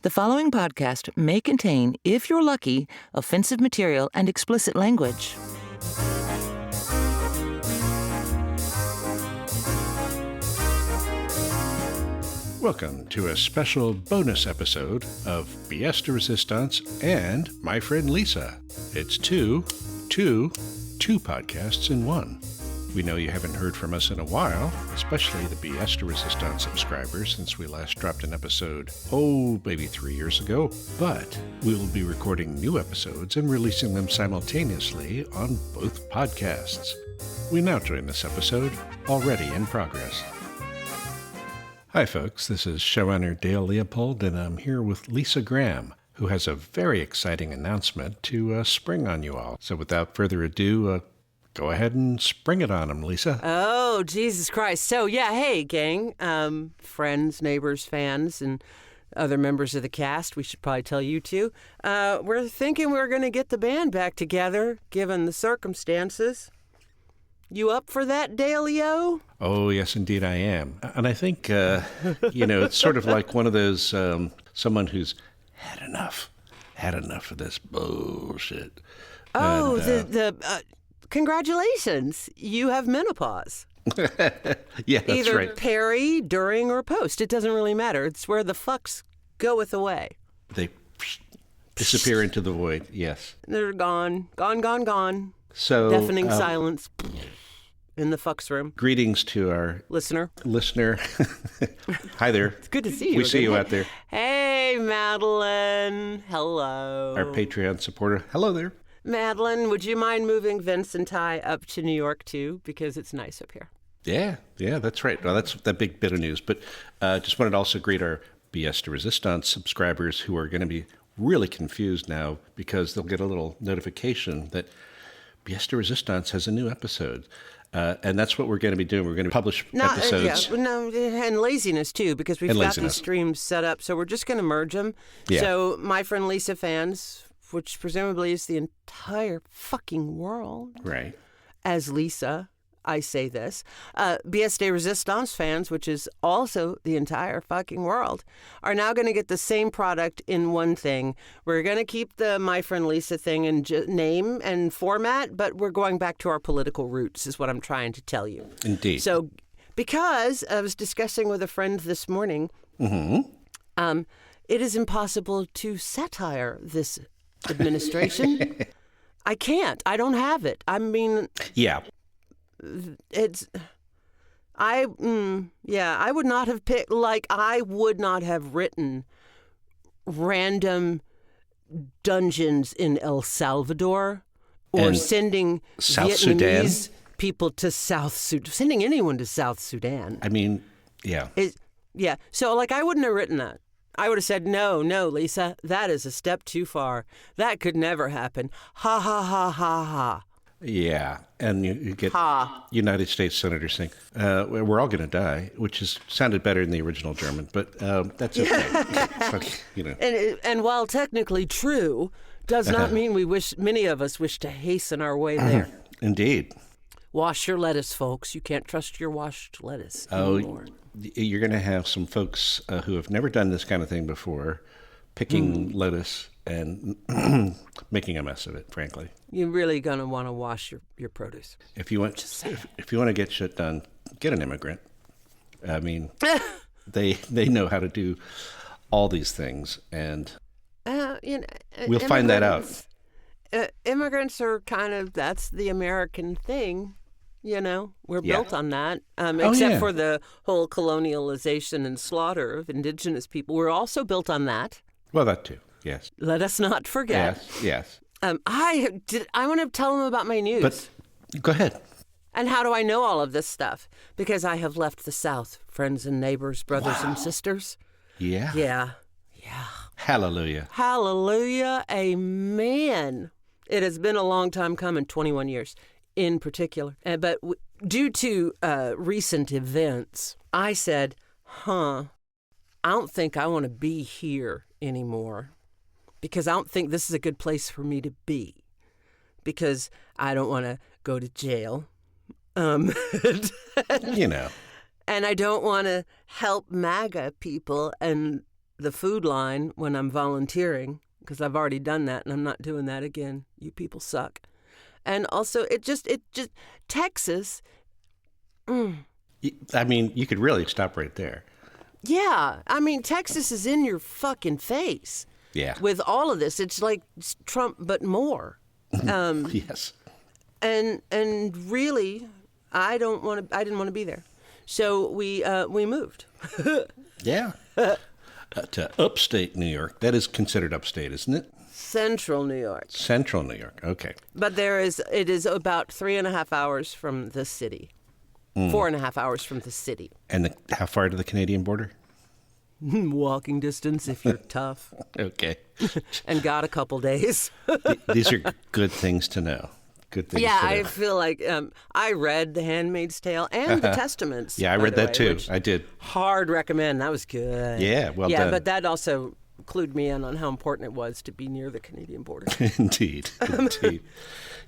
The following podcast may contain, if you're lucky, offensive material and explicit language. Welcome to a special bonus episode of BS de Resistance and My Friend Lyssa. It's two podcasts in one. We know you haven't heard from us in a while, especially the BS de Resistance subscribers, since we last dropped an episode, maybe 3 years ago. But we will be recording new episodes and releasing them simultaneously on both podcasts. We now join this episode, already in progress. Hi folks, this is showrunner Dale Leopold, and I'm here with Lisa Graham, who has a very exciting announcement to spring on you all. So without further ado, go ahead and spring it on them, Lisa. Oh, Jesus Christ. So, yeah, hey, gang, friends, neighbors, fans, and other members of the cast, we should probably tell you too. We're thinking we're going to get the band back together, given the circumstances. You up for that, Dale-o? Oh, yes, indeed I am. And I think, it's sort of like one of those, someone who's had enough of this bullshit. Oh, and, congratulations. You have menopause. Yeah, that's Either right. peri, during, or post. It doesn't really matter. It's where the fucks goeth away. They disappear into the void, yes. They're gone. Gone. So Deafening silence in the fucks room. Greetings to our listener. Hi there. It's good to see you. We see you out there. Hey, Madeline. Hello. Our Patreon supporter. Hello there. Madeline, would you mind moving Vince and Ty up to New York, too? Because it's nice up here. Yeah, that's right. Well, that's that big bit of news. But just wanted to also greet our BS de Resistance subscribers who are going to be really confused now because they'll get a little notification that BS de Resistance has a new episode. And that's what we're going to be doing. We're going to publish episodes. And laziness, too, because we've got these streams set up. So we're just going to merge them. Yeah. So My Friend Lyssa fans, which presumably is the entire fucking world. Right. As Lyssa, I say this. BS de Resistance fans, which is also the entire fucking world, are now going to get the same product in one thing. We're going to keep the My Friend Lyssa thing in name and format, but we're going back to our political roots, is what I'm trying to tell you. Indeed. So, because I was discussing with a friend this morning, it is impossible to satire this administration. I can't. I don't have it. I mean... Yeah. I would not have picked, I would not have written random dungeons in El Salvador or sending South Vietnamese Sudan? People to South Sudan, sending anyone to South Sudan. I mean, yeah. So, I wouldn't have written that. I would have said, no, Lyssa, that is a step too far. That could never happen. Ha, ha, ha, ha, ha. Yeah, and you get United States senators saying, we're all going to die, which sounded better in the original German, but that's okay. And while technically true, does not mean many of us wish to hasten our way there. Indeed. Wash your lettuce, folks. You can't trust your washed lettuce anymore. You're going to have some folks who have never done this kind of thing before, picking lettuce and making a mess of it, frankly. You're really going to want to wash your produce. If you want to get shit done, get an immigrant. I mean, they know how to do all these things, and we'll find that out. Immigrants are that's the American thing. We're built on that, except for the whole colonialization and slaughter of indigenous people. We're also built on that. Well, that too. Yes. Let us not forget. Yes. I want to tell them about my news. But go ahead. And how do I know all of this stuff? Because I have left the South, friends and neighbors, brothers and sisters. Yeah. Yeah. Hallelujah. Hallelujah. Amen. It has been a long time coming, 21 years in particular. But due to recent events, I said, I don't think I want to be here anymore. Because I don't think this is a good place for me to be. Because I don't want to go to jail. And I don't want to help MAGA people and the food line when I'm volunteering, because I've already done that and I'm not doing that again. You people suck. And also, it just Texas. I mean, you could really stop right there. Yeah, I mean, Texas is in your fucking face. Yeah. With all of this, it's like Trump, but more. Yes. And really, I didn't want to be there, so we moved. Yeah. To upstate New York. That is considered upstate, isn't it? Central New York. Central New York. Okay. But it is about 3.5 hours from the city. 4.5 hours from the city. And how far to the Canadian border? Walking distance if you're tough. Okay. And got a couple days. These are good things to know. Good things to know. I feel like I read The Handmaid's Tale and the Testaments. Yeah, I read that too. I did. Hard recommend. That was good. Yeah, well yeah, done. but that also clued me in on how important it was to be near the Canadian border. Indeed.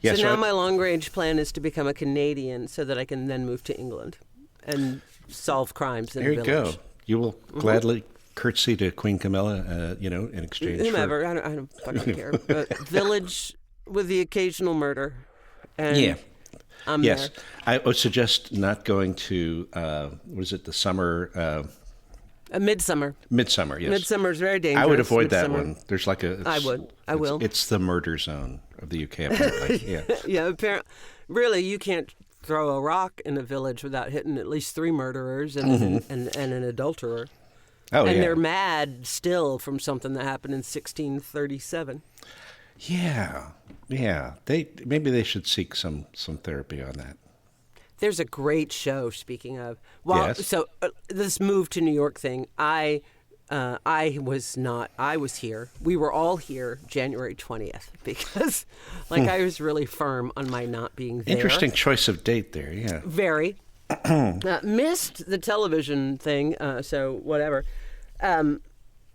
Yeah, so now my long-range plan is to become a Canadian so that I can then move to England and solve crimes in there a you village. go. You will gladly curtsy to Queen Camilla, in exchange Whomever, I don't fucking care. Village with the occasional murder. And Yeah. I'm Yes. there. I would suggest not going to, the summer... Midsummer. Midsummer, yes. Midsummer is very dangerous. I would avoid that Midsummer. one. There's like a... I would. I will. It's the murder zone of the UK, apparently. Yeah. Yeah, apparently. Really, you can't throw a rock in a village without hitting at least 3 murderers and an adulterer. Oh, and yeah. they're mad still from something that happened in 1637. Yeah. Maybe they should seek some therapy on that. There's a great show, speaking of. Yes. So this move to New York thing, I was here. We were all here January 20th because, I was really firm on my not being there. Interesting choice of date there, yeah. Very. Missed the television thing, so whatever. And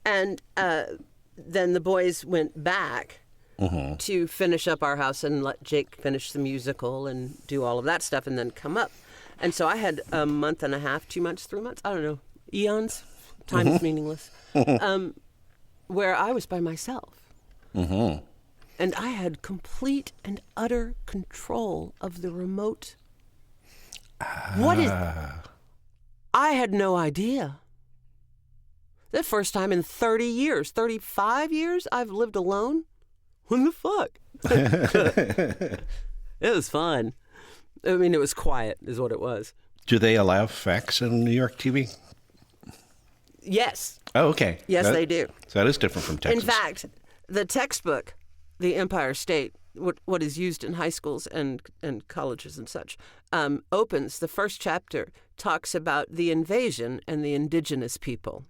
then the boys went back to finish up our house and let Jake finish the musical and do all of that stuff and then come up. And so I had a month and a half, 2 months, 3 months, I don't know, eons. Time is meaningless. Where I was by myself. And I had complete and utter control of the remote. I had no idea. The first time in 30 years, 35 years, I've lived alone. What the fuck? It was fun. I mean, it was quiet is what it was. Do they allow fax on New York TV? Yes. Oh, okay. Yes, they do. So that is different from Texas. In fact, the textbook, The Empire State, what is used in high schools and colleges and such, opens, the first chapter talks about the invasion and the indigenous people,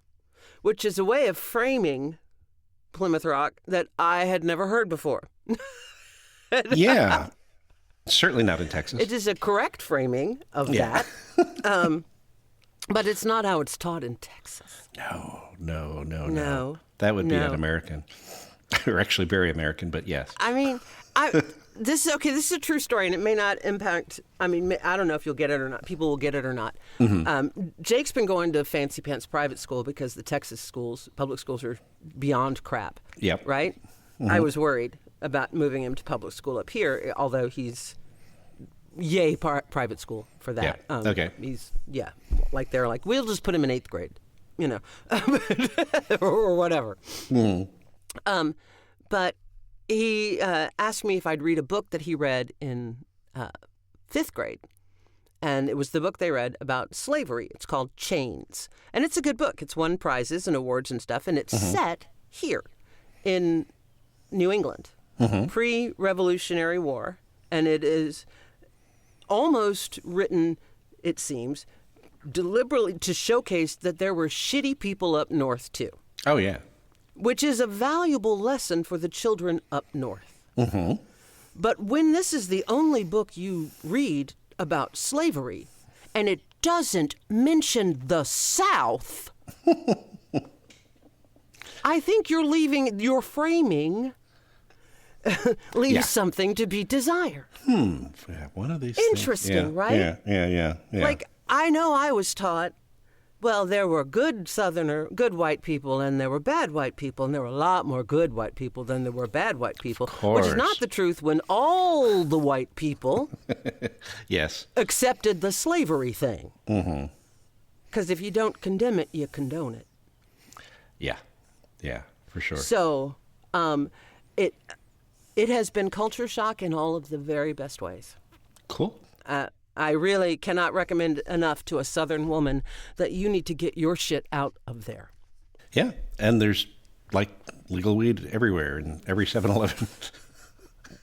which is a way of framing Plymouth Rock that I had never heard before. Yeah. Certainly not in Texas. It is a correct framing of that, but it's not how it's taught in Texas. No. That would be un-American. Or actually very American, but yes. I mean, this is a true story, and it may not impact, I mean, I don't know if you'll get it or not. People will get it or not. Jake's been going to fancy pants private school because the Texas schools, public schools, are beyond crap. Yep. Right? I was worried about moving him to public school up here, although he's yay private school for that. Yeah. Okay. They're like, we'll just put him in 8th grade, or whatever. But he asked me if I'd read a book that he read in 5th grade. And it was the book they read about slavery. It's called Chains. And it's a good book. It's won prizes and awards and stuff. And it's set here in New England, pre-Revolutionary War. And it is almost written, it seems, deliberately to showcase that there were shitty people up north, too. Oh, yeah. Which is a valuable lesson for the children up north. But when this is the only book you read about slavery, and it doesn't mention the South, I think your framing leaves something to be desired. One of these Interesting, things. right? Yeah. Like, I know I was taught Well, there were good white people, and there were bad white people, and there were a lot more good white people than there were bad white people. Which is not the truth when all the white people Yes. accepted the slavery thing. Mm-hmm. Because if you don't condemn it, you condone it. Yeah. Yeah, for sure. So it has been culture shock in all of the very best ways. Cool. I really cannot recommend enough to a Southern woman that you need to get your shit out of there. Yeah, and there's like legal weed everywhere in every 7-Eleven.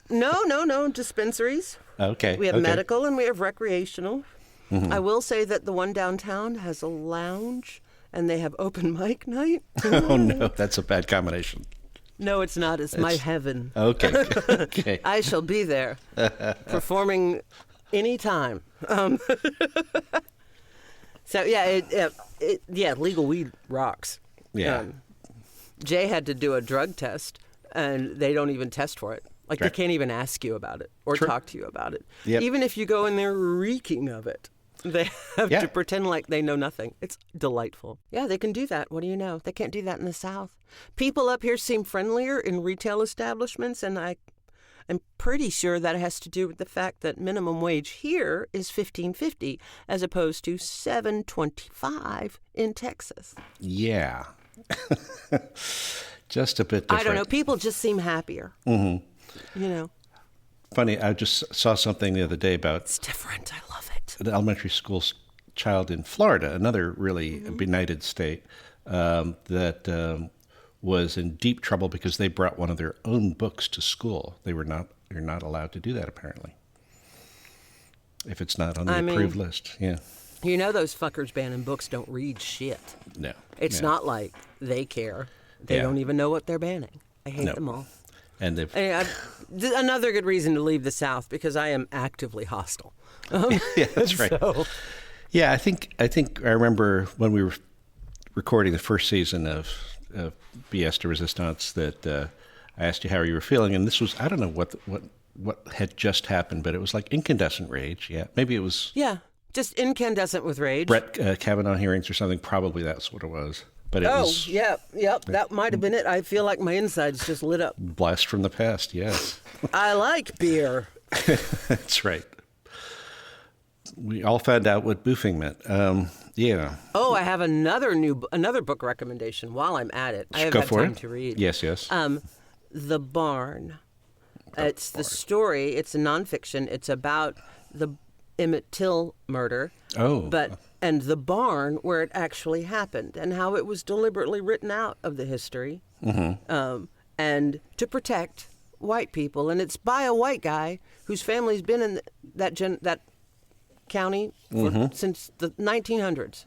No, dispensaries. Okay. We have medical and we have recreational. Mm-hmm. I will say that the one downtown has a lounge and they have open mic night. Oh, no, that's a bad combination. No, it's not. It's my heaven. Okay. Okay. I shall be there performing anytime. So, yeah, legal weed rocks. Yeah. Jay had to do a drug test, and they don't even test for it. Like, Right. they can't even ask you about it or True. talk to you about it. Yep. Even if you go in there reeking of it, they have Yeah. to pretend like they know nothing. It's delightful. Yeah, they can do that. What do you know? They can't do that in the South. People up here seem friendlier in retail establishments, and I'm pretty sure that has to do with the fact that minimum wage here is $15.50 as opposed to $7.25 in Texas. Yeah. Just a bit different. I don't know. People just seem happier. Mm-hmm. You know. Funny, I just saw something the other day about It's different. I love it. an elementary school child in Florida, another really benighted state, that was in deep trouble because they brought one of their own books to school. You're not allowed to do that, apparently, if it's not on the approved list. Yeah. You know those fuckers banning books don't read shit. No. It's Yeah. not like they care. They Yeah. don't even know what they're banning. I hate No. them all. And they've Another good reason to leave the South, because I am actively hostile. yeah, that's right. So, Yeah, I think I remember when we were recording the first season of BS de Resistance that I asked you how you were feeling, and this was, I don't know what had just happened, but it was like incandescent rage. Yeah, maybe it was yeah, just incandescent with rage. Brett Kavanaugh hearings or something. Probably that's what it was. But it was yep, that might have been it. I feel like my insides just lit up. blast from the past. Yes, I like beer. that's right. We all found out what boofing meant. Yeah. Oh, I have another book recommendation while I'm at it. I have Go had for time it. to read. Yes, yes. The Barn. It's the story. It's a nonfiction. It's about the Emmett Till murder. Oh. And the barn where it actually happened and how it was deliberately written out of the history, and to protect white people. And it's by a white guy whose family's been in that county since the 1900s.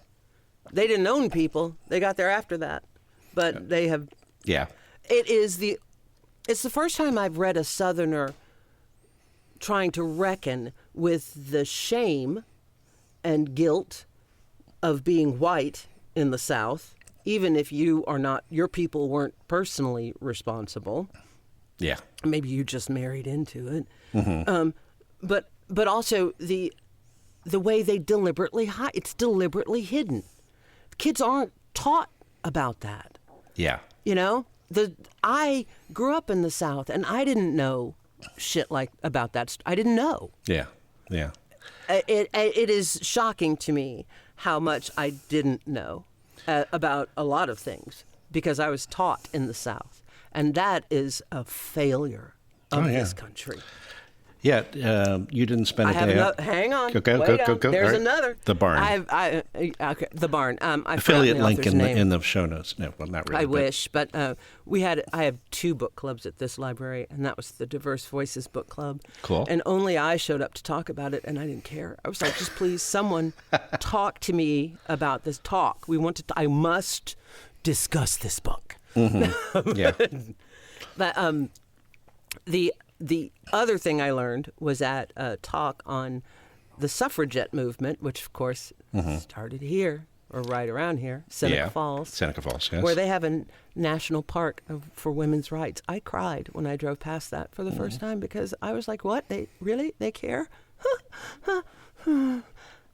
They didn't own people; they got there after that, but they have. Yeah. It's the first time I've read a Southerner trying to reckon with the shame and guilt of being white in the South, even if your people weren't personally responsible. Yeah. Maybe you just married into it. But also the way they deliberately hide. It's deliberately hidden. Kids aren't taught about that. Yeah. You know, I grew up in the South, and I didn't know shit like about that. I didn't know. Yeah. Yeah. It is shocking to me how much I didn't know about a lot of things because I was taught in the South, and that is a failure of this country. Yeah, you didn't spend a day out. Hang on. Go. There's All right. another. The Barn. Okay, The Barn. I Affiliate forgot the link author's in name. the show notes. No, well, not really. I but- wish, but I have 2 book clubs at this library, and that was the Diverse Voices Book Club. Cool. And only I showed up to talk about it, and I didn't care. I was like, just please, someone talk to me about this talk. I must discuss this book. Yeah. But the other thing I learned was at a talk on the suffragette movement, which of course started here or right around here, Seneca Falls. Seneca Falls, yes. Where they have a national park for women's rights. I cried when I drove past that for the first time because I was like, what? They care?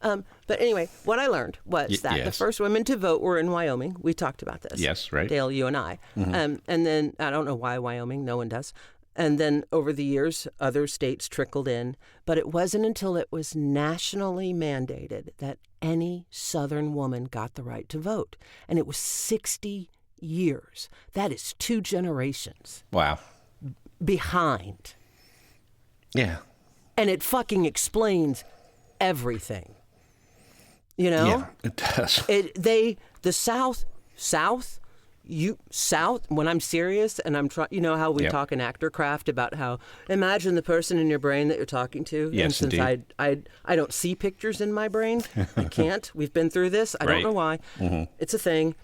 But anyway, what I learned was that the first women to vote were in Wyoming. We talked about this. Yes, right. Dale, you and I. And then, I don't know why Wyoming, no one does. And then over the years, other states trickled in. But it wasn't until it was nationally mandated that any Southern woman got the right to vote. And it was 60 years. That is 2 generations. Wow. Behind. Yeah. And it fucking explains everything. You know? Yeah, it does. The South, when I'm serious and I'm trying, you know how we talk in actor craft about how, imagine the person in your brain that you're talking to. Yes, and since indeed. I don't see pictures in my brain, I can't. We've been through this. I don't know why. It's a thing.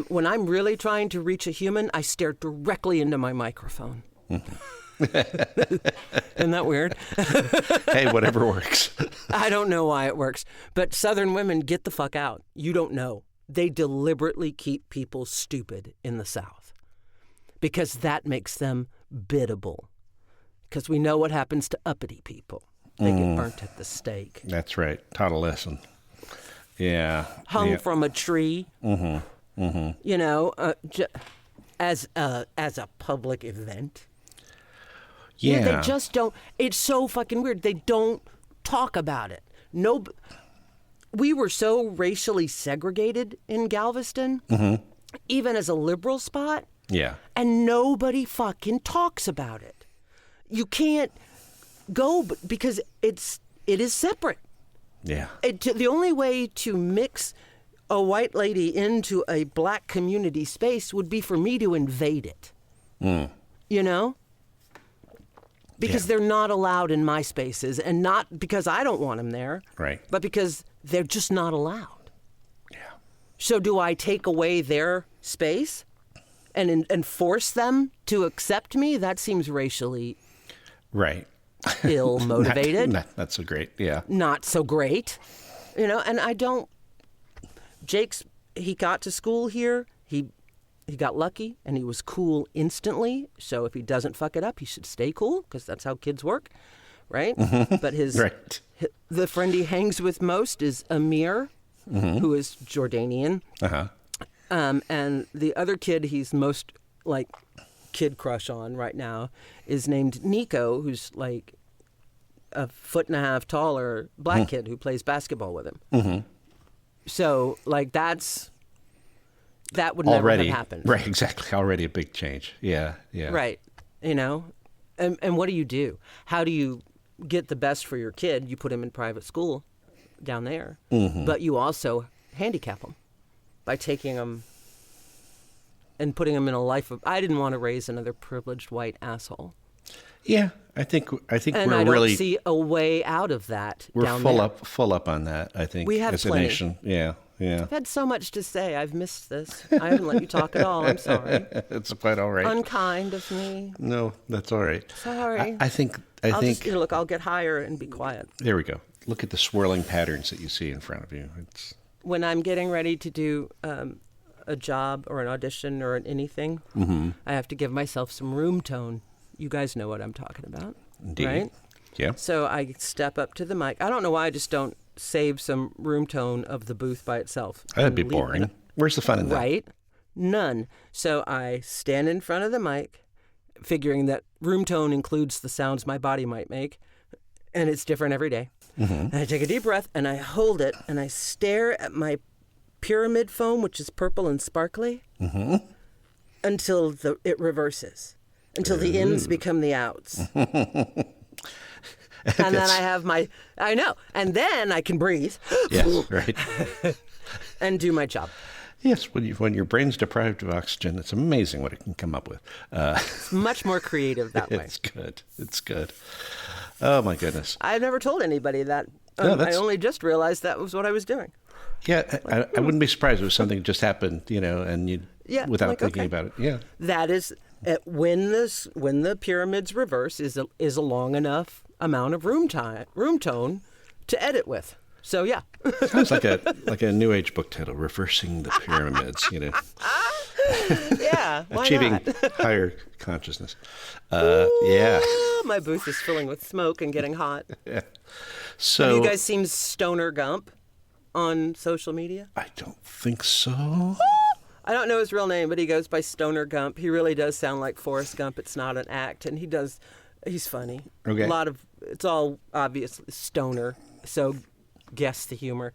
When I'm really trying to reach a human, I stare directly into my microphone. Isn't that weird? Hey, whatever works. I don't know why it works. But Southern women, get the fuck out. You don't know. They deliberately keep people stupid in the South because that makes them biddable. Because we know what happens to uppity people. They get burnt at the stake. That's right. Taught a lesson. Yeah. Hung from a tree. You know, as a public event. Yeah. They just don't. It's so fucking weird. They don't talk about it. No. We were so racially segregated in Galveston, even as a liberal spot. Yeah. And nobody fucking talks about it. You can't go because it is separate. Yeah. The only way to mix a white lady into a black community space would be for me to invade it. You know? Because they're not allowed in my spaces, and not because I don't want them there, Right. but because they're just not allowed. Yeah. So do I take away their space and force them to accept me? That seems racially Right. ill-motivated. Not so great. Yeah. Not so great. You know, and I don't... he got to school here. He got lucky, and he was cool instantly. So if he doesn't fuck it up, he should stay cool, because that's how kids work, right? But the friend he hangs with most is Amir, who is Jordanian. And the other kid he's most, like, kid crush on right now is named Nico, who's, like, a 1.5 feet taller black kid who plays basketball with him. So, like, that would never have happened. Right, exactly. Already a big change. Yeah, yeah. Right. You know? And what do? How do you get the best for your kid? You put him in private school down there. But you also handicap him by taking him and putting him in a life of... I didn't want to raise another privileged white asshole. Yeah, I think and we're I don't really... see a way out of that down there. We're full up on that, I think, we have as plenty. a nation. Yeah. Yeah. I've had so much to say. I've missed this. I haven't let you talk at all. I'm sorry. It's quite all right. Unkind of me. No, that's all right. Sorry. I think. Just, look, I'll get higher and be quiet. There we go. Look at the swirling patterns that you see in front of you. When I'm getting ready to do a job or an audition or anything, I have to give myself some room tone. You guys know what I'm talking about. Indeed. Right? Yeah. So I step up to the mic. I don't know why I just don't save some room tone of the booth by itself. That'd be boring. Where's the fun in that? Right? None. So I stand in front of the mic, figuring that room tone includes the sounds my body might make, and it's different every day. And I take a deep breath, and I hold it, and I stare at my pyramid foam, which is purple and sparkly, until it reverses, until the ins become the outs. And then I know. And then I can breathe. Yes, right. And do my job. Yes, when your brain's deprived of oxygen, it's amazing what it can come up with. It's much more creative that way. It's good. Oh, my goodness. I've never told anybody that. I only just realized that was what I was doing. Yeah, I wouldn't be surprised if it was something that just happened, and you without thinking about it. Yeah. That is, when the pyramids reverse is a long enough amount of room tone to edit with. So yeah. Sounds like a new age book title, Reversing the Pyramids, Yeah, why Achieving not? higher consciousness. Ooh, yeah. My booth is filling with smoke and getting hot. Yeah. So have you guys seen Stoner Gump? on social media? I don't think so. I don't know his real name, but he goes by Stoner Gump. He really does sound like Forrest Gump. It's not an act, and he's funny. Okay. It's all obviously stoner, so guess the humor.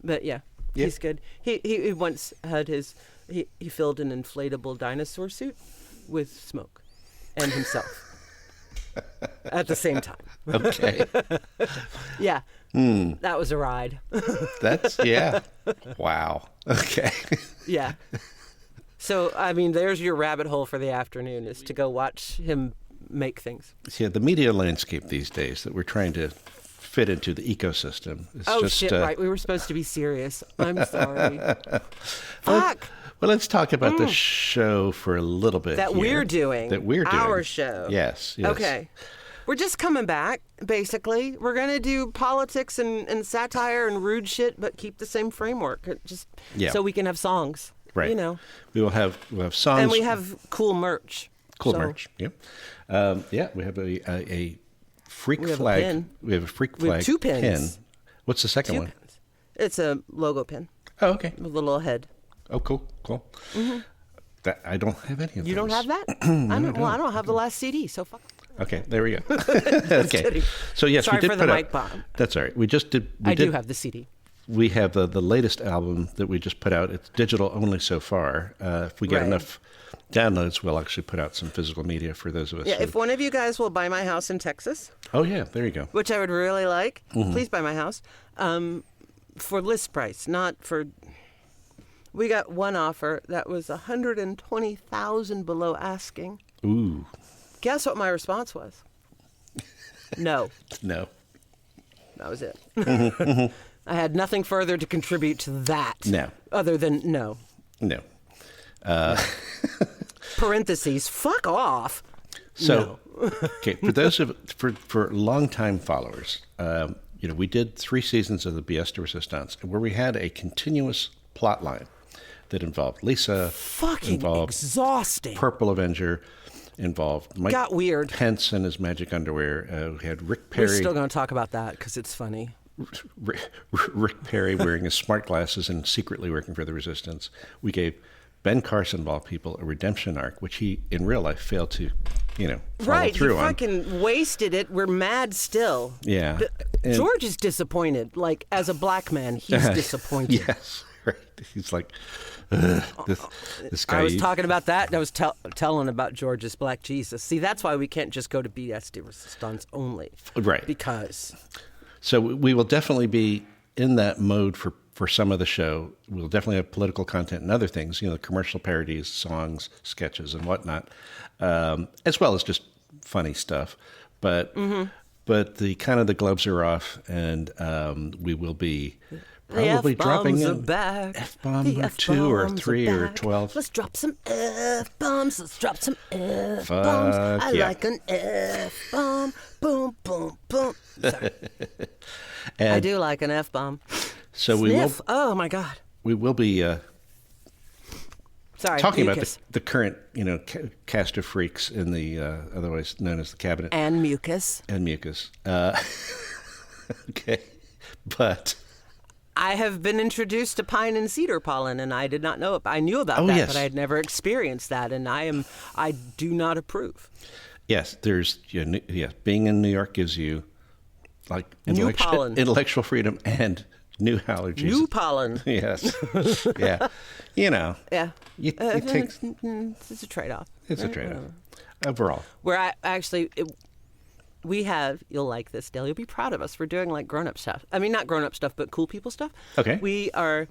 But yeah, he's good. He once had he filled an inflatable dinosaur suit with smoke and himself at the same time. Okay. Yeah. That was a ride. Yeah. Wow. Okay. Yeah. So, I mean, there's your rabbit hole for the afternoon, is to go watch him make things. Yeah, the media landscape these days that we're trying to fit into the ecosystem is Shit, right. We were supposed to be serious. I'm sorry. Fuck. Well, let's talk about the show for a little bit. We're doing. Our show. Yes. Okay. We're just coming back, basically. We're going to do politics and satire and rude shit, but keep the same framework. So we can have songs. Right. You know. We'll have songs. And we have cool merch. Merch. Yeah. We have a freak flag. Pin. We have a freak flag. We have 2 pins. Pin. What's the second one? Pins. It's a logo pin. Oh, okay. With a little head. Oh, cool. Mm-hmm. I don't have any of those. You don't have that? I don't have the last CD, so fuck. Okay, there we go. Okay. Kidding. So yes, Sorry we did for the put mic out. bomb. That's all right. We just did. I do have the CD. We have the latest album that we just put out. It's digital only so far. If we get enough downloads, we'll actually put out some physical media for those of us. Yeah, if one of you guys will buy my house in Texas. Oh yeah, there you go. Which I would really like. Please buy my house. For list price, not for. We got one offer that was $120,000 below asking. Ooh. Guess what my response was? No. No. That was it. I had nothing further to contribute to that. No. Other than no. No. Parentheses, fuck off. So, no. Okay, for those for longtime followers, we did 3 seasons of the BS de Resistance where we had a continuous plot line that involved Lyssa, fucking exhausting. Purple Avenger, involved Mike got weird. Pence and his magic underwear. We had Rick Perry. We're still going to talk about that because it's funny. Rick Perry wearing his smart glasses and secretly working for the Resistance. We gave Ben Carson, of all people, a redemption arc, which he, in real life, failed to, follow through on. Right, he fucking wasted it. We're mad still. Yeah. George is disappointed. Like, as a black man, he's disappointed. Yes, right. He's like, this guy. I was talking about that. I was telling about George's Black Jesus. See, that's why we can't just go to BS de Resistance only. Right. Because. So we will definitely be in that mode for some of the show. We'll definitely have political content and other things, commercial parodies, songs, sketches, and whatnot, as well as just funny stuff. But the kind of the gloves are off, and we will be probably dropping in F-bomb or 2 or 3 or 12. Let's drop some F-bombs. Let's drop some F-bombs. I like an F-bomb. Boom, boom, boom. Sorry. I do like an F-bomb. So Sniff. Oh, my God. We will be talking mucus. about the current, cast of freaks in the otherwise known as the cabinet. And mucus. Okay. But I have been introduced to pine and cedar pollen, and I did not know it. I knew about that, yes. but I had never experienced that, and I do not approve. Yes, there's being in New York gives you like intellectual freedom and new allergies. New pollen. Yes. Yeah. Yeah. You take, it's a trade-off. It's a trade-off. Overall. Where we have, you'll like this, Dale. You'll be proud of us. We're doing like grown-up stuff. I mean, not grown-up stuff, but cool people stuff. Okay. We are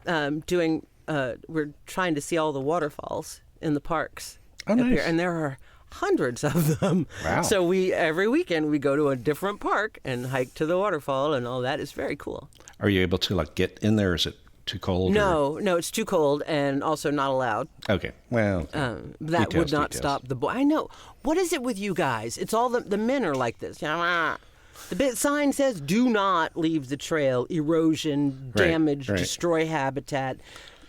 doing, we're trying to see all the waterfalls in the parks. Oh, nice. Here, and there are hundreds of them. Wow. So every weekend we go to a different park and hike to the waterfall, and all that is very cool. Are you able to get in there? Is it too cold? No, it's too cold and also not allowed. Okay, well, that would not stop the boy. I know. What is it with you guys? It's all the men are like this. The sign says, "Do not leave the trail. Erosion, damage, destroy habitat,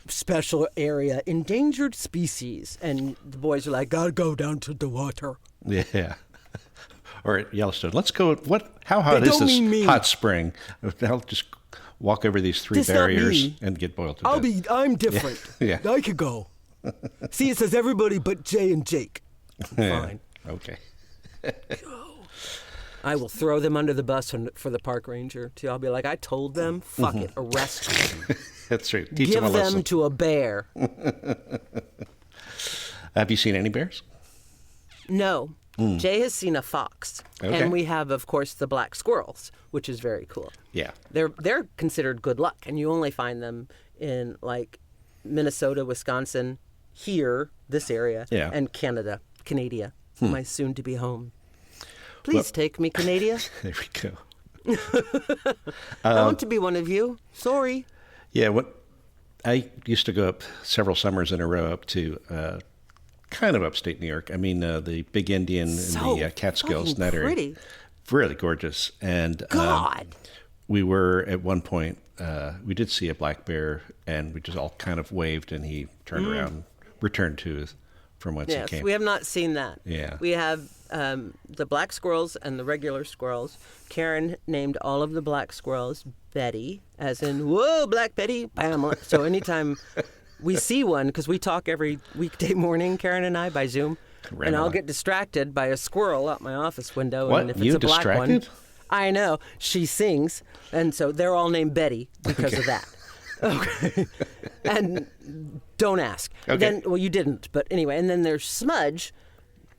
special area, endangered species." And the boys are like, "Gotta go down to the water." Yeah. Or at Yellowstone, let's go. How hot is this hot spring? I'll just walk over these 3 Just not barriers me. and get boiled to death. I'm different. Yeah. I could go. See, it says everybody but Jay and Jake. Yeah. Fine. Okay. I will throw them under the bus for the park ranger, too. I'll be like, I told them, fuck it, arrest them. That's right. Teach Give them a them lesson. to a bear. Have you seen any bears? No. Jay has seen a fox. Okay. And we have, of course, the black squirrels, which is very cool. Yeah. They're considered good luck, and you only find them in, like, Minnesota, Wisconsin, here, this area, Yeah. and Canada, my soon-to-be home. Please take me, Canada. There we go. I want to be one of you. Sorry. Yeah, I used to go up several summers in a row up to kind of upstate New York. I mean, the Big Indian and So the Catskills, fucking that area. pretty. Really gorgeous. And God. we were at one point, we did see a black bear, and we just all kind of waved, and he turned around, returned to from whence Yes, he came. we have not seen that. Yeah. We have the black squirrels and the regular squirrels. Karen named all of the black squirrels Betty, as in, whoa, Black Betty, bam. So anytime we see one, because we talk every weekday morning, Karen and I, by Zoom, and I'll get distracted by a squirrel out my office window. What? And if it's You a black distracted? one, I know. She sings, and so they're all named Betty because of that. Okay. And don't ask. Okay. Then, well, you didn't, but anyway. And then there's Smudge,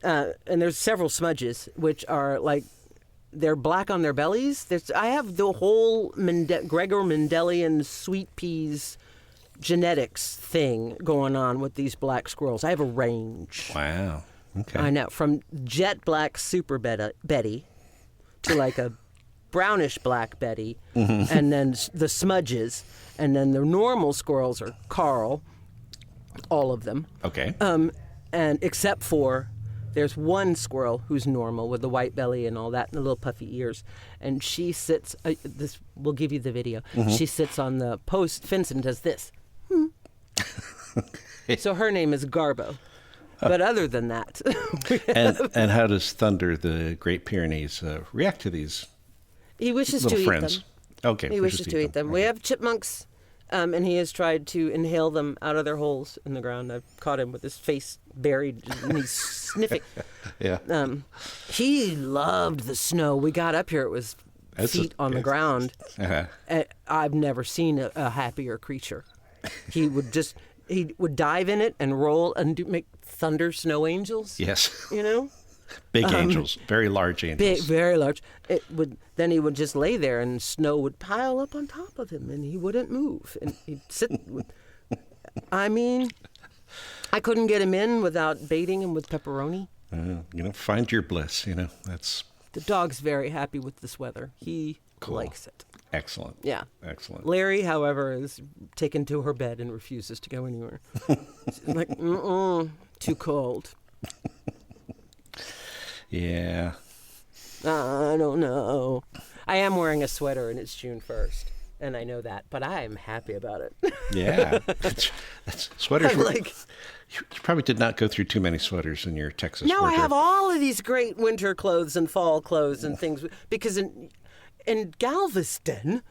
and there's several Smudges, which are like, they're black on their bellies. I have the whole Gregor Mendelian sweet peas genetics thing going on with these black squirrels. I have a range. Wow. Okay. I know, from jet black super Betty to like a brownish black Betty, and then the Smudges, and then the normal squirrels are Carl, all of them. Okay. And except for there's one squirrel who's normal with the white belly and all that and the little puffy ears, and she sits. This we'll give you the video. She sits on the post fence and does this. So her name is Garbo. But other than that, and how does Thunder, the Great Pyrenees, react to these he wishes little to friends? eat them. Okay. He wishes to eat them. We have chipmunks, and he has tried to inhale them out of their holes in the ground. I've caught him with his face buried, and he's sniffing. Yeah. He loved the snow. We got up here; it was feet on the ground. Uh-huh. I've never seen a happier creature. He would dive in it and roll and make thunder snow angels. Yes. You know. Big angels, very large angels. Big, very large. Then he would just lay there, and snow would pile up on top of him, and he wouldn't move, and he'd sit. I mean, I couldn't get him in without baiting him with pepperoni. Find your bliss. That's The dog's very happy with this weather. He likes it. excellent. Yeah. Excellent. Larry, however, is taken to her bed and refuses to go anywhere. She's like, too cold. Yeah. I don't know. I am wearing a sweater, and it's June 1st, and I know that, but I am happy about it. Yeah. That's sweaters. I'm like, You probably did not go through too many sweaters in your Texas no, I wardrobe. have all of these great winter clothes and fall clothes and things, because in Galveston,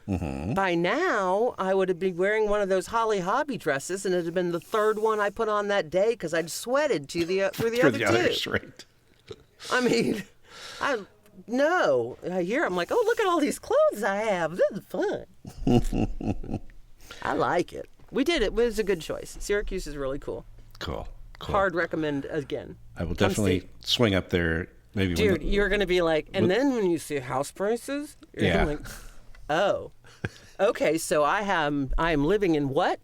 by now, I would have been wearing one of those Holly Hobby dresses, and it had been the third one I put on that day because I'd sweated through the For other the two. others, right? I mean, I hear I'm like, oh, look at all these clothes I have. This is fun. I like it. We did it. It was a good choice. Syracuse is really cool. Cool. Hard recommend again. I will Come definitey see. swing up there. Maybe Dude, when you're going to be like, and then when you see house prices, you're Yeah. like, oh, okay, so I am living in what?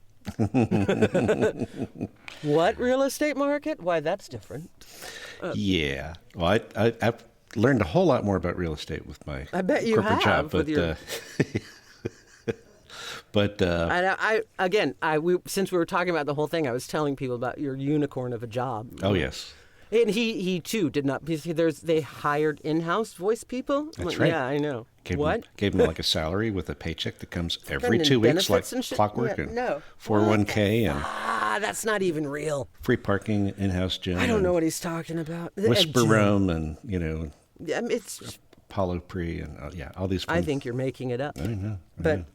What real estate market? Why, that's different. Yeah. Well, I've learned a whole lot more about real estate with my I bet you corporate have job, with but your- but Since we were talking about the whole thing, I was telling people about your unicorn of a job. oh yes, And he too did not, because they hired in-house voice people. That's Like, right. Yeah, I know. gave What? him like a salary with a paycheck that comes every And 2 weeks, like benefits and shit? clockwork, Yeah, and no. 401k and That's not even real. free parking, in-house gym. I don't and know what he's talking about. Whisper Jim. Room, and It's. Apollo Pre, and all these. I fun- think you're making it up. I know. But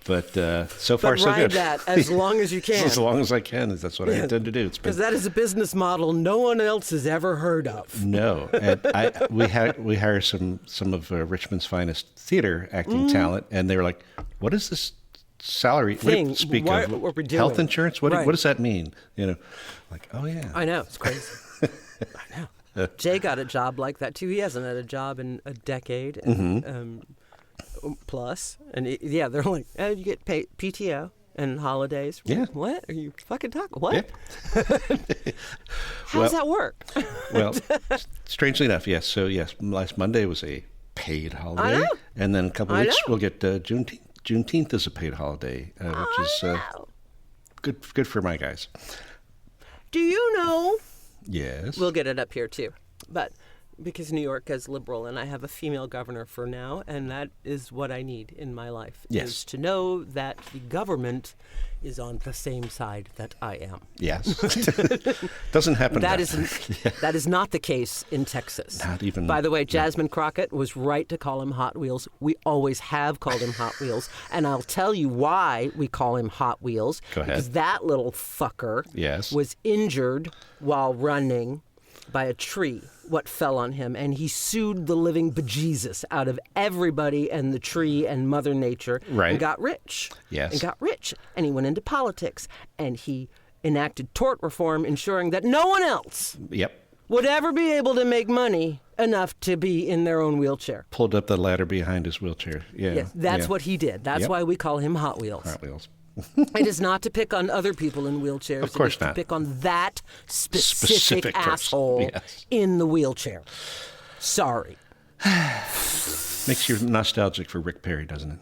But so far, But so ride good. that as long as you can. As long as I can. That's what I intend to do. It's been Because that is a business model no one else has ever heard of. no, and we hire some of Richmond's finest theater acting talent, and they were like, "What is this salary Thing. What, speak What of we're doing. health insurance? What Right. what does that mean?" Like, oh yeah, I know. It's crazy. I know. Jay got a job like that, too. He hasn't had a job in a decade and, plus. And, they're like, you get paid PTO and holidays. Yeah. What? Are you fucking talking? What? Yeah. How does that work? Well, strangely enough, yes. So yes, last Monday was a paid holiday, I know. and then in a couple I of weeks know. we'll get Juneteenth. Juneteenth is a paid holiday, which is good for my guys. Do you know? Yes. We'll get it up here, too. But because New York is liberal and I have a female governor for now, and that is what I need in my life, Yes. is to know that the government is on the same side that I am. Yes. Doesn't happen. That is not the case in Texas. Not even. By the way, Jasmine Crockett was right to call him Hot Wheels. We always have called him Hot Wheels, and I'll tell you why we call him Hot Wheels. Go ahead. Because that little fucker Yes. was injured while running by a tree, what fell on him, and he sued the living bejesus out of everybody and the tree and Mother Nature, Right. and got rich. Yes. And got rich, and he went into politics, and he enacted tort reform, ensuring that no one else Yep. would ever be able to make money enough to be in their own wheelchair. Pulled up the ladder behind his wheelchair. Yeah. Yes, that's yeah. what he did. That's Yep. why we call him Hot Wheels. Hot Wheels. It is not to pick on other people in wheelchairs. Of course it is not. to pick on that specific Specific person. asshole Yes. in the wheelchair. Sorry. Makes you nostalgic for Rick Perry, doesn't it?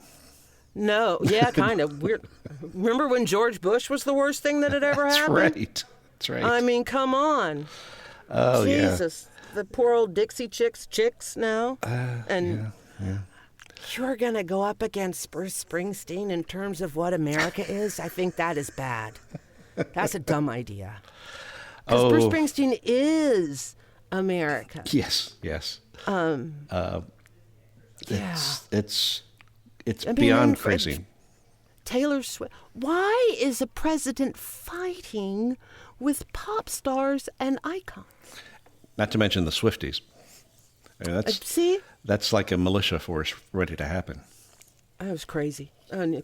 No, yeah, kind of. Weird. Remember when George Bush was the worst thing that had ever That's happened? right. That's right. I mean, come on. oh yeah. Jesus. The poor old Dixie Chicks now. And you're going to go up against Bruce Springsteen in terms of what America is? I think that is bad. That's a dumb idea. Because Bruce Springsteen is America. Yes. Yes. Yeah. It's I mean, beyond and crazy. Taylor Swift. Why is a president fighting with pop stars and icons? Not to mention the Swifties. I mean, See? that's like a militia force ready to happen. That was crazy.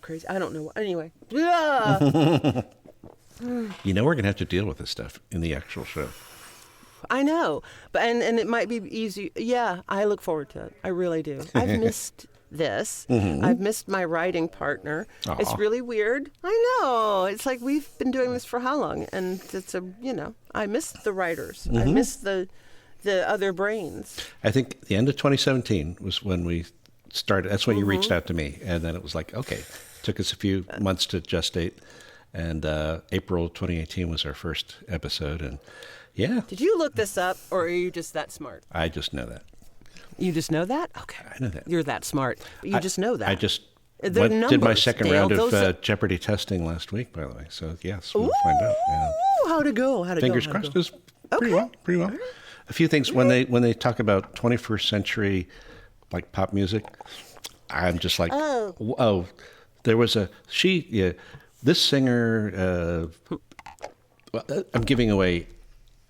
Crazy. I don't know. Anyway. Yeah. You know, we're going to have to deal with this stuff in the actual show. I know. But and it might be easy. Yeah, I look forward to it. I really do. I've missed this. I've missed my writing partner. Aw. It's really weird. I know. It's like we've been doing this for how long? And it's I miss the writers. I miss the other brains. I think the end of 2017 was when we started. That's when you reached out to me. And then it was like, okay, took us a few months to gestate. And April 2018 was our first episode. And yeah, Did you look this up, or are you just that smart? I just know that. You just know that? Okay. I know that. You're that smart. But you just know that. I just They're did my numbers, second Dale. round of Those are- Jeopardy testing last week, by the way. So yes, we'll Ooh, find out. Yeah. how'd it go? How'd it Fingers go? How'd crossed. it It was pretty well. Pretty well. A few things when they talk about 21st century, like pop music, I'm just like, oh, there was this singer. I'm giving away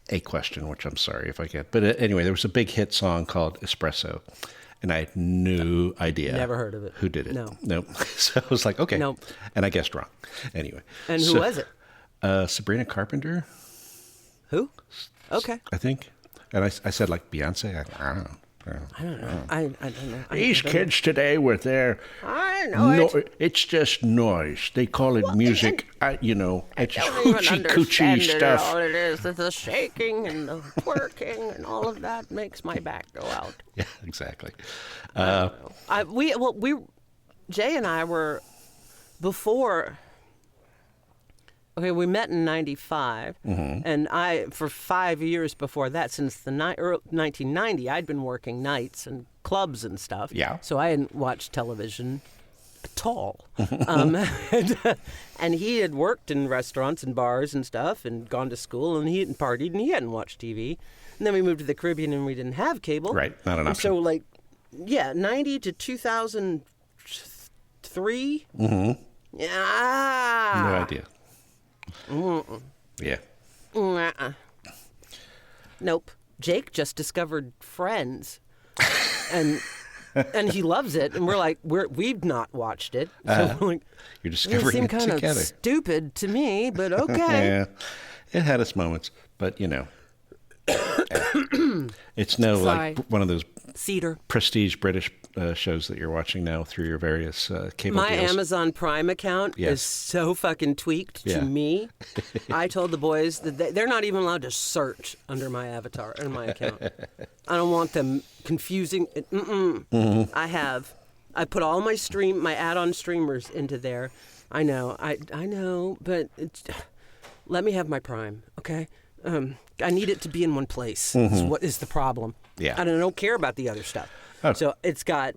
a question, which I'm sorry if I can't. But anyway, there was a big hit song called Espresso, and I had no idea. Never heard of it. Who did it? No. Nope. So I was like, okay. Nope. And I guessed wrong. Anyway. And who was it? Sabrina Carpenter, Who? Okay. I think. And I said like Beyonce. I don't know. I don't know. I don't know. These kids today with their I know it. it's just noise. They call it music. It's don't even hoochie understand coochie it. stuff. All it is the shaking and the twerking and all of that makes my back go out. Yeah, exactly. Jay and I were before. Okay, we met in '95, and for 5 years before that, since the 1990, I'd been working nights and clubs and stuff. Yeah. So I hadn't watched television at all. And he had worked in restaurants and bars and stuff, and gone to school, and he hadn't partied, and he hadn't watched TV. And then we moved to the Caribbean, and we didn't have cable. Right, not an option. So 90 to 2003, 3? Mm-hmm. Yeah. No idea. Yeah. Nope. Jake just discovered Friends, and he loves it, and we're like, we've not watched it, so we're like, You're it discovering seemed it kind together. of stupid to me, but okay. Yeah. It had its moments, but it's no Sorry. like one of those Cedar. prestige British shows that you're watching now through your various cable My deals. Amazon Prime account Yes. is so fucking tweaked Yeah. to me. I told the boys that they're not even allowed to search under my avatar in my account. I don't want them confusing. I put all my add-on streamers into there. I know, but let me have my Prime, okay? I need it to be in one place. Is what is the problem? Yeah. And I don't care about the other stuff. Oh. So it's got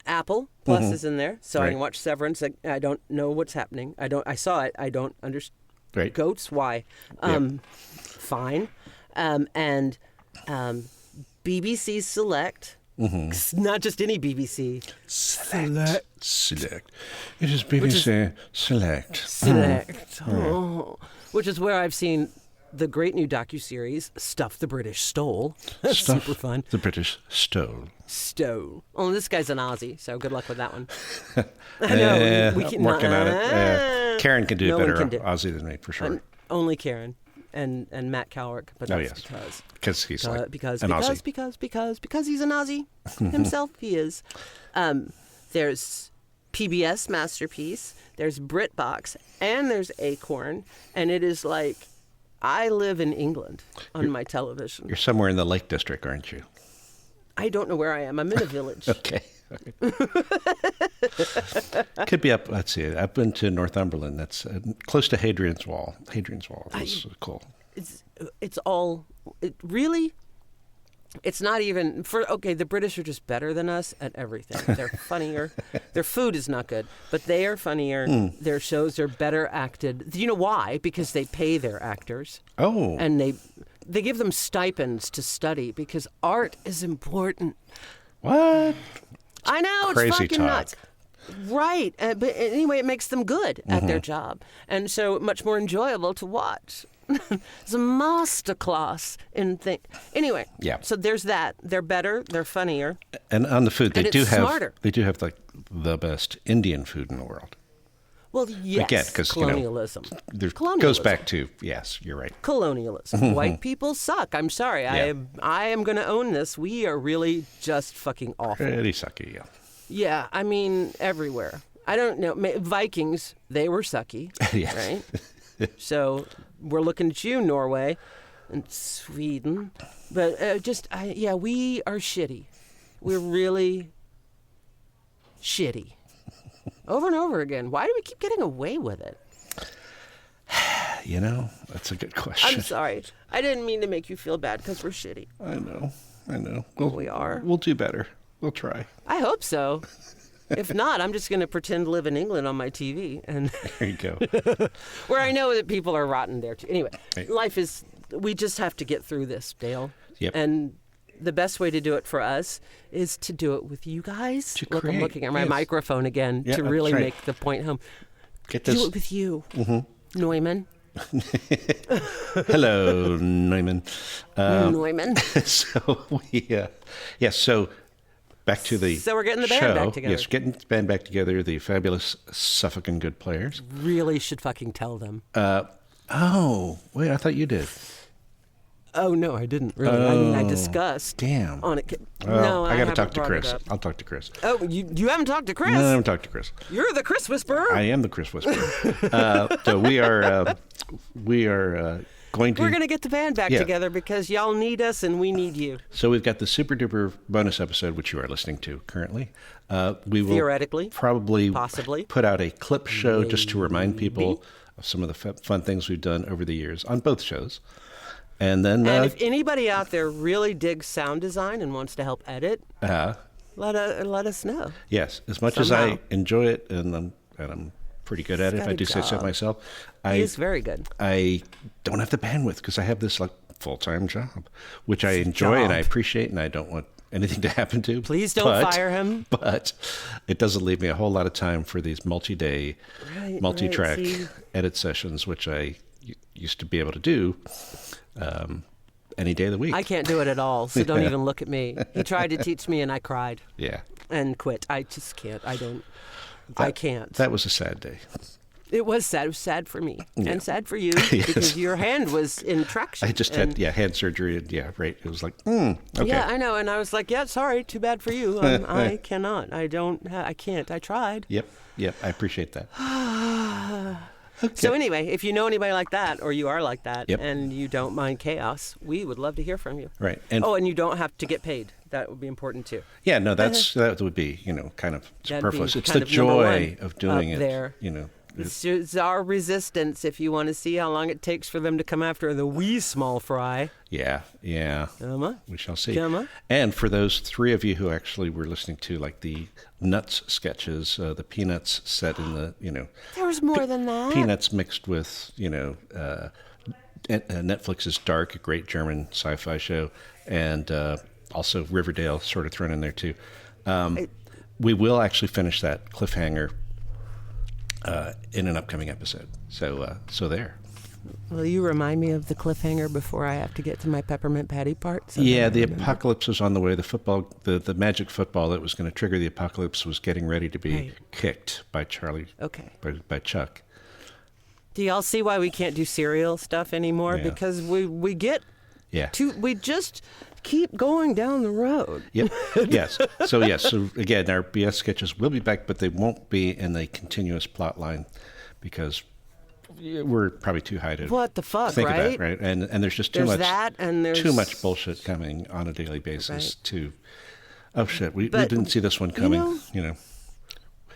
Apple Plus is in there, so I Right. can watch Severance. I don't know what's happening. I saw it. I don't understand. Right. Goats? Why? Fine. And BBC Select. It's not just any BBC. Select. It is BBC Select. Select. Oh. Which is where I've seen the great new docuseries, Stuff the British Stole. That's Stuff super fun. The British Stole. Stole. Oh, this guy's an Aussie, so good luck with that one. I know. We can, working on it. Karen can do No a one better can do- Aussie than me, for sure. Only Karen and Matt Calrick, but that's yes. because Because he's like because an because, Aussie. because he's an Aussie himself. He is. There's PBS Masterpiece. There's BritBox, and there's Acorn, and it is like I live in England on my television. You're somewhere in the Lake District, aren't you? I don't know where I am. I'm in a village. Okay. Could be up. Let's see. I've been to Northumberland. That's close to Hadrian's Wall. Hadrian's Wall is cool. It's all really. It's not even the British are just better than us at everything. They're funnier. Their food is not good, but they are funnier. Their shows are better acted. You know why? Because they pay their actors. Oh. And they give them stipends to study because art is important. What? I know, Crazy it's fucking talk. nuts. Right. But anyway, it makes them good at their job. And so much more enjoyable to watch. It's a masterclass in things. Anyway, Yeah. so there's that. They're better. They're funnier. And on the food, And they do it's have smarter. like the best Indian food in the world. Well, yes. Again, 'cause, colonialism. There Colonialism. goes back to you're right. Colonialism. White people suck. I'm sorry. Yeah. I am going to own this. We are really just fucking awful. Pretty sucky, yeah. Yeah, I mean, everywhere. I don't know. Vikings, they were sucky, Yes. right? So we're looking at you, Norway and Sweden. But we are shitty. We're really shitty. Over and over again. Why do we keep getting away with it? That's a good question. I'm sorry. I didn't mean to make you feel bad because we're shitty. I know. We are. We'll do better. We'll try. I hope so. If not, I'm just going to pretend to live in England on my TV, and There you go. where I know that people are rotten there too. Anyway, Right. life is. We just have to get through this, Dale. Yep. And the best way to do it for us is to do it with you guys. Look, I'm create, looking at my yes. microphone again Yeah, to that's really right. make the point home. Get Do this. it with you, Neumann. Hello, Neumann. Neumann. So so back to the So we're getting the band show. back together. Yes, getting the band back together. The fabulous Suffolk and Good Players. Really should fucking tell them. Oh, wait, I thought you did. Oh no, I didn't really. I mean, I discussed. Damn. On it. Well, No, I got to haven't talk to brought it Chris. up. I'll talk to Chris. Oh, you haven't talked to Chris? No, I haven't talked to Chris. You're the Chris Whisperer. I am the Chris Whisperer. So we are going to. We're going to get the band back Yeah. together because y'all need us and we need you. So we've got the super duper bonus episode, which you are listening to currently. We will Theoretically. probably Possibly. put out a clip show just to remind people of some of the fun things we've done over the years on both shows. And then And if anybody out there really digs sound design and wants to help edit, let us know. yes, as much as I Somehow. enjoy it and I'm pretty good at it, if got I a do say so job. myself, He is very good. I don't have the bandwidth because I have this like full-time job, which I enjoy and I appreciate, and I don't want anything to happen to. Please don't fire him. But it doesn't leave me a whole lot of time for these multi-day, multi-track edit sessions, which I used to be able to do any day of the week. I can't do it at all, so don't even look at me. He tried to teach me, and I cried. Yeah. And quit. I just can't. I can't. That was a sad day. It was sad. It was sad for me and sad for you because your hand was in traction. I just had hand surgery, and right. It was like, okay. Yeah, I know. And I was like, yeah, sorry, too bad for you. I cannot. I can't. I tried. Yep. I appreciate that. Okay. So anyway, if you know anybody like that, or you are like that, and you don't mind chaos, we would love to hear from you. Right. And you don't have to get paid. That would be important too. Yeah, no, that would be, kind of superfluous. It's the joy of doing it. There. It's our resistance if you want to see how long it takes for them to come after the wee small fry. Yeah. We shall see. And for those 3 of you who actually were listening to like the Nuts sketches, the Peanuts set in the, There was more than that. Peanuts mixed with, Netflix's Dark, a great German sci-fi show, and also Riverdale sort of thrown in there too. We will actually finish that cliffhanger in an upcoming episode. So there. Will you remind me of the cliffhanger before I have to get to my peppermint patty part? The apocalypse was on the way. The football, the magic football that was going to trigger the apocalypse was getting ready to be kicked by Charlie. Okay. By Chuck. Do y'all see why we can't do cereal stuff anymore? Yeah. Because we get we just keep going down the road. Yep. Yes. So again, our BS sketches will be back, but they won't be in a continuous plot line because we're probably too high to what the fuck, think right? about, right? And there's just too much bullshit coming on a daily basis to. Oh shit, we didn't see this one coming.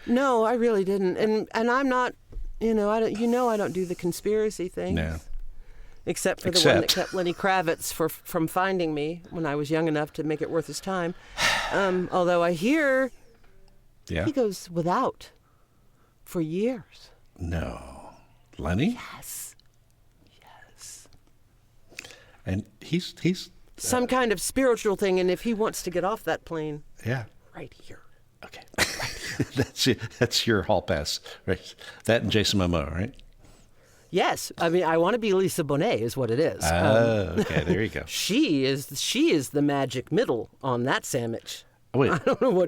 No, I really didn't, and I'm not. I don't do the conspiracy thing. No. Except for the one that kept Lenny Kravitz from finding me when I was young enough to make it worth his time. Although I hear he goes without for years. No. Lenny? Yes. And he's some kind of spiritual thing, and if he wants to get off that plane, right here. Okay. That's your hall pass, right? That and Jason Momoa, right? Yes, I mean I want to be Lisa Bonet, is what it is. Okay, there you go. She is the magic middle on that sandwich. Oh, wait. I don't know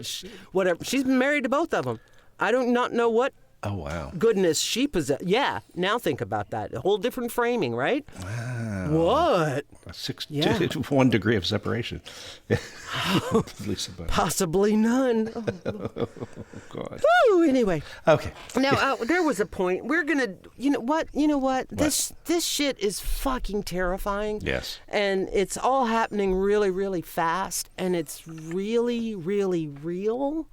whatever. She's been married to both of them. I do not know what. Oh wow. Goodness, she possessed. Yeah, now think about that. A whole different framing, right? Wow. What? 1 degree of separation. Lisa Bonet. Possibly none. Oh God. Woo, anyway. Okay. Now there was a point. We're gonna. You know what? This shit is fucking terrifying. Yes. And it's all happening really, really fast, and it's really, really real.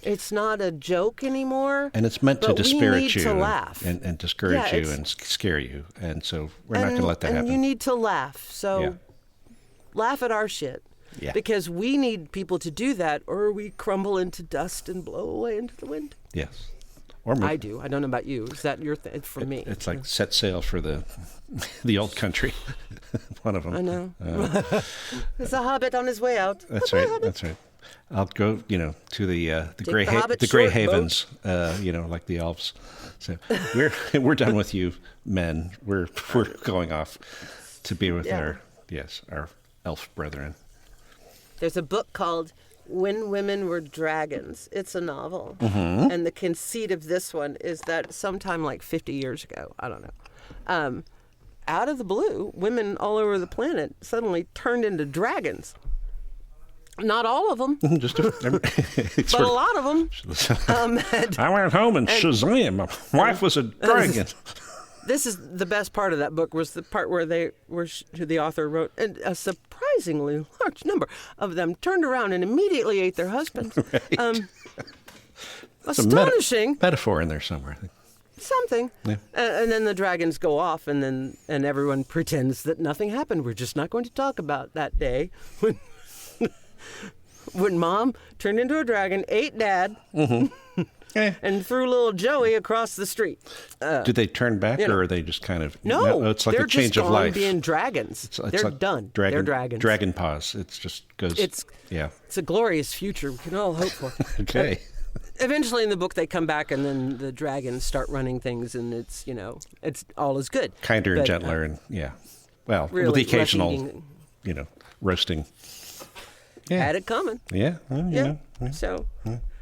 It's not a joke anymore. And it's meant to dispirit you to laugh. And discourage you and scare you. And so we're not going to let that happen. And you need to laugh. So laugh at our shit. Yeah. Because we need people to do that, or we crumble into dust and blow away into the wind. Yes. Or move. I do. I don't know about you. Is that your thing? For me. It's like set sail for the old country. One of them. I know. There's a hobbit on his way out. That's right. That's right. I'll go, to the Grey Havens, like the elves. So we're done with you, men. We're going off to be with our elf brethren. There's a book called When Women Were Dragons. It's a novel, and the conceit of this one is that sometime like 50 years ago, I don't know, out of the blue, women all over the planet suddenly turned into dragons. Not all of them, Just but a lot of them. I went home and Shazam, my wife was a dragon. This is the best part of that book, was the part where the author wrote, and a surprisingly large number of them turned around and immediately ate their husbands. Right. Astonishing. Metaphor in there somewhere, I think. Something. Yeah. And then the dragons go off, and everyone pretends that nothing happened. We're just not going to talk about that day when Mom turned into a dragon, ate Dad. Mm-hmm. and threw little Joey across the street. Did they turn back, or are they just kind of... No, it's like they're a change just of life. being dragons. It's they're like done. They're dragons. Dragon paws. It just goes... It's a glorious future we can all hope for. Okay. Eventually in the book they come back and then the dragons start running things and it's all is good. Kinder and gentler and well, really with the occasional, eating. Roasting. Yeah. Had it coming. Yeah. Well, Yeah. So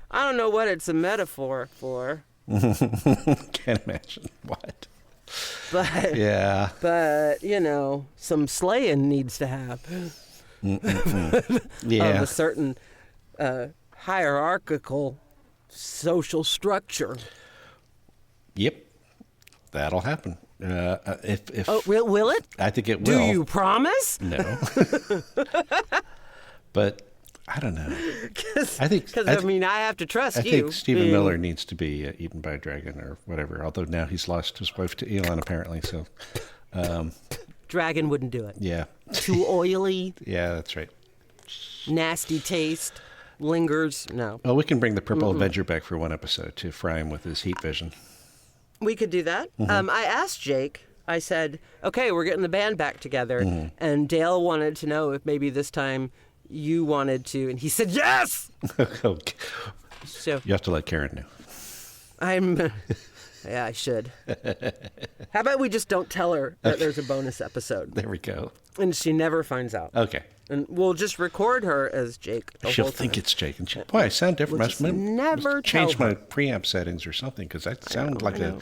I don't know what it's a metaphor for. Can't imagine what. But Yeah. But some slaying needs to happen. Yeah. Of a certain hierarchical social structure. Yep. That'll happen. If Will it? I think it will. Do you promise? No. But I don't know. Because I have to trust I you. think Stephen Miller needs to be eaten by a dragon or whatever. Although now he's lost his wife to Elon apparently. So. Dragon wouldn't do it. Yeah. Too oily. Yeah, that's right. Nasty taste. Lingers. No. Well, we can bring the Purple Avenger back for one episode to fry him with his heat vision. We could do that. I asked Jake. I said, okay, we're getting the band back together. And Dale wanted to know if maybe this time you wanted to. And he said, yes! Okay. So You have to let Karen know. Yeah, I should. How about we just don't tell her that there's a bonus episode? There we go. And she never finds out. Okay. And we'll just record her as Jake the She'll whole think time. it's Jake. And boy, I sound different. We'll just never change tell my her. preamp settings or something because I sound like a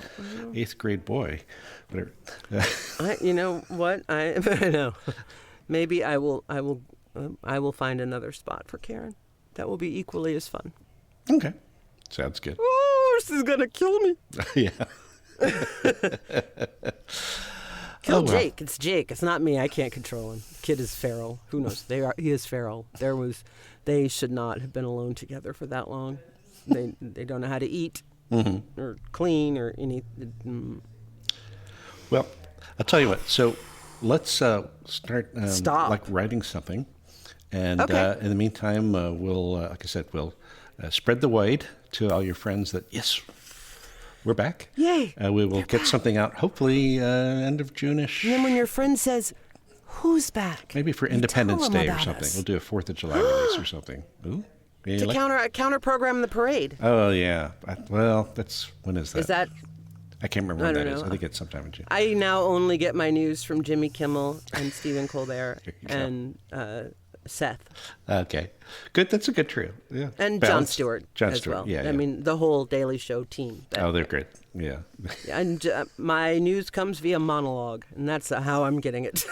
8th grade boy. Whatever. You know what? I know. Maybe I will find another spot for Karen. That will be equally as fun. Okay. Sounds good. Oh, this is gonna kill me. Yeah. Kill Jake. It's Jake. It's not me. I can't control him. Kid is feral. Who knows? He is feral. They should not have been alone together for that long. They don't know how to eat or clean or anything. Well, I'll tell you what. So let's start writing something, and in the meantime, we'll like I said, we'll spread the word to all your friends that yes, we're back. Yay! We will get something out hopefully end of June-ish. And then when your friend says, "Who's back?" Maybe for Independence Day or something. We'll do a 4th of July release or something. Ooh. To counter program the parade. Oh yeah. When is that? Is that? I can't remember when that is. know. I think it's sometime in June. I now only get my news from Jimmy Kimmel and Stephen Colbert and Seth. Okay, good. That's a good trio. Yeah, and Balanced. Jon Stewart well. Yeah, I mean the whole Daily Show team. They're great. Yeah. And my news comes via monologue, and that's how I'm getting it.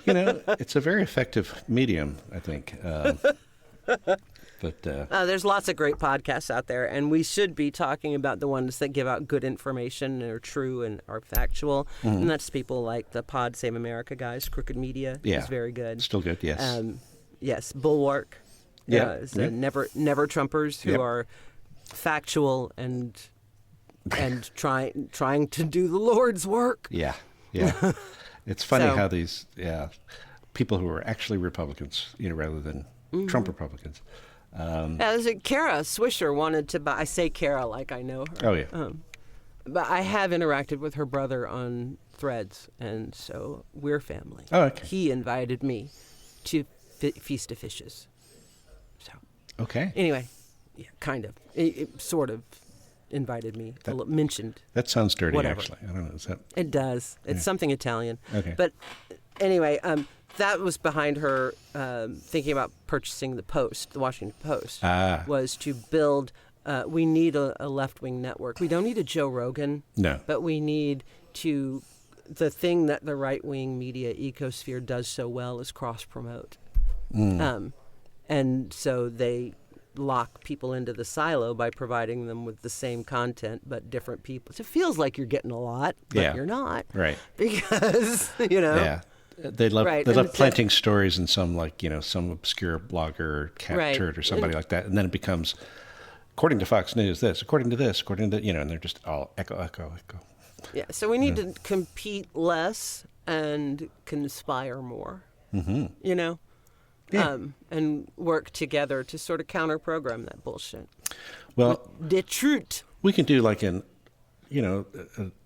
It's a very effective medium, I think. But there's lots of great podcasts out there, and we should be talking about the ones that give out good information and are true and are factual. And that's people like the Pod Save America guys. Crooked Media is very good. Still good, yes. Yes, Bulwark. Never Trumpers who are factual and trying to do the Lord's work. Yeah. It's funny how these people who are actually Republicans, rather than Trump Republicans. Kara Swisher wanted to buy. I say Kara like I know her. Oh yeah. But I have interacted with her brother on Threads, and so we're family. Oh, okay. He invited me to Feast of Fishes. So. Okay. Anyway, yeah, kind of. It sort of invited me. Mentioned. That sounds dirty, whatever. actually. I don't know. Is that? It does. It's something Italian. Okay. But anyway, that was behind her thinking about purchasing the Washington Post, was to build, we need a left-wing network. We don't need a Joe Rogan. No. But we need the thing that the right-wing media ecosphere does so well is cross-promote. And so they lock people into the silo by providing them with the same content but different people. So it feels like you're getting a lot, but you're not. Right. Because, Yeah. They love Right. planting stories in some some obscure blogger or cat turd or somebody like that, and then it becomes, according to Fox News, this, according to this, according to and they're just all echo. Yeah, so we need to compete less and conspire more. and work together to sort of counter-program that bullshit. Well, The truth. we can do like a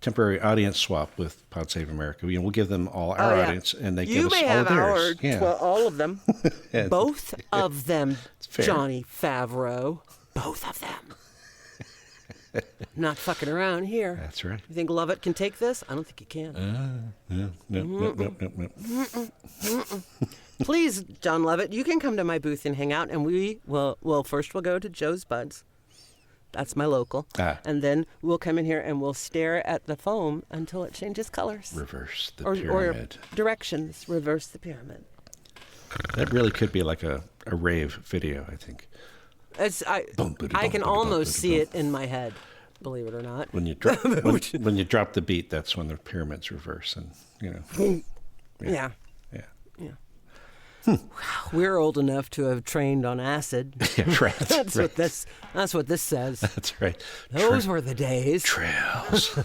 temporary audience swap with Pod Save America. We'll give them all our audience, and they give us all of theirs. All of them. Yeah. Both of them, fair. Johnny Favreau. Both of them. Not fucking around here. That's right. You think Lovett can take this? I don't think he can. No. Please, John Lovett, you can come to my booth and hang out, and first we'll go to Joe's Buds. That's my local. And then we'll come in here and we'll stare at the foam until it changes colors. Reverse the pyramid. Or directions. Reverse the pyramid. That really could be like a rave video, I think. I can almost see it in my head, believe it or not. When you drop when you drop the beat, that's when the pyramids reverse, and Yeah. Hmm. We're old enough to have trained on acid. Yeah, right. That's what this says. That's right. Those were the days. Trails.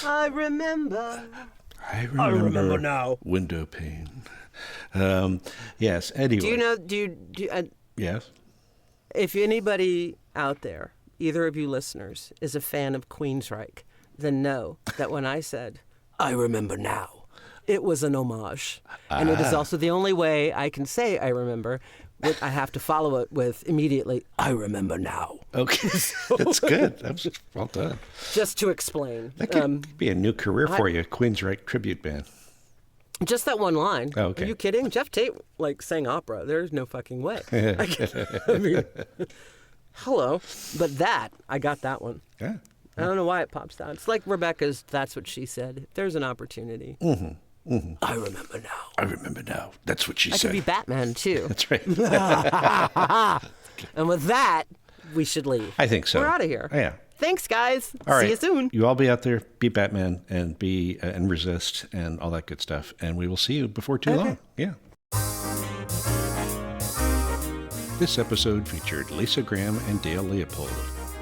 I remember now. Window pane. Yes. Anyway. Do you Yes. If anybody out there, either of you listeners, is a fan of Queensryche, then know that when I said, I remember now, it was an homage. And it is also the only way I can say I remember. I have to follow it with immediately, I remember now. Okay. That's good. That was well done. Just to explain. That could be a new career for you, Queensryche tribute band. Just that one line. Oh, okay. Are you kidding? Jeff Tate sang opera. There's no fucking way. I mean, hello. But I got that one. Yeah. I don't know why it pops out. It's like Rebecca's That's What She Said. If there's an opportunity. Mm-hmm. Mm-hmm. I remember now. I remember now. That's what she said. I could be Batman, too. That's right. And with that, we should leave. I think so. We're out of here. Yeah. Thanks, guys. All right. See you soon. You all be out there, be Batman, and be and resist, and all that good stuff. And we will see you before too long. Yeah. This episode featured Lyssa Graham and Dale Leopold,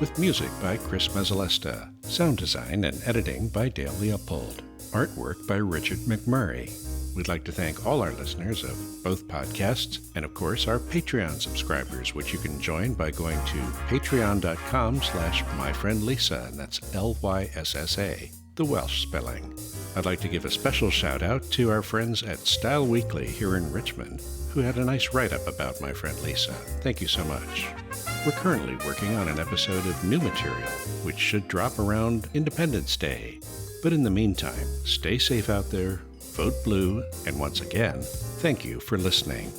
with music by Chris Mazzalesta, sound design and editing by Dale Leopold, artwork by Richard McMurray. We'd like to thank all our listeners of both podcasts, and of course our Patreon subscribers, which you can join by going to patreon.com/myfriendlyssa, and that's Lyssa, the Welsh spelling. I'd like to give a special shout out to our friends at Style Weekly here in Richmond, who had a nice write-up about my friend Lyssa. Thank you so much. We're currently working on an episode of new material, which should drop around Independence Day. But in the meantime, stay safe out there, vote blue, and once again, thank you for listening.